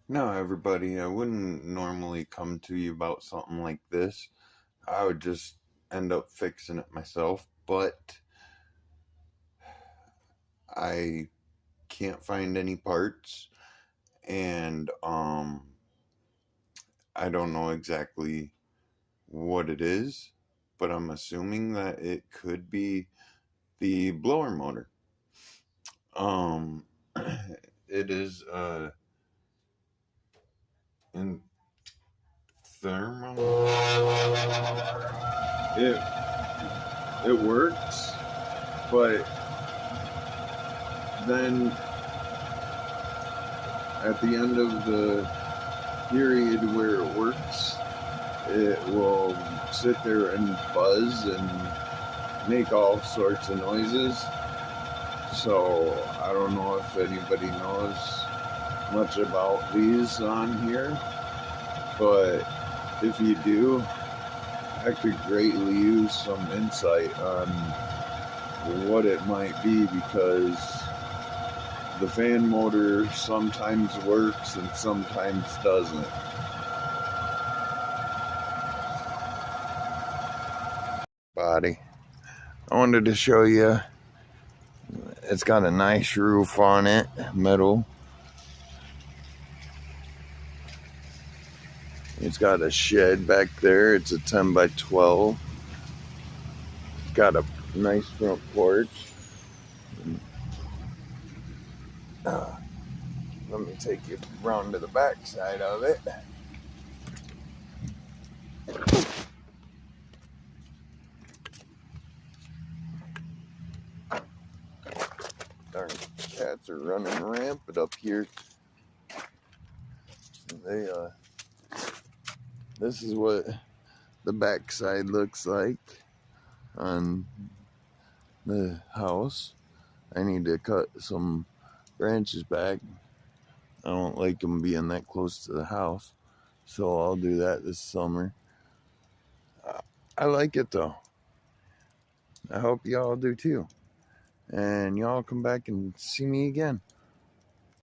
No, everybody, I wouldn't normally come to you about something like this. I would just end up fixing it myself, but I can't find any parts and I don't know exactly what it is, but I'm assuming that it could be the blower motor. Um it is in thermal. It it works, but then at the end of the period where it works, it will sit there and buzz and make all sorts of noises. So I don't know if anybody knows much about these on here, but if you do, I could greatly use some insight on what it might be, because the fan motor sometimes works and sometimes doesn't. Body. I wanted to show you. It's got a nice roof on it, metal. It's got a shed back there. It's a 10 by 12. It's got a nice front porch. Let me take you around to the back side of it. Darn cats are running rampant up here. They This is what the back side looks like on the house. I need to cut some branches back. I don't like them being that close to the house, so I'll do that this summer. I like it though. I hope y'all do too. And y'all come back and see me again.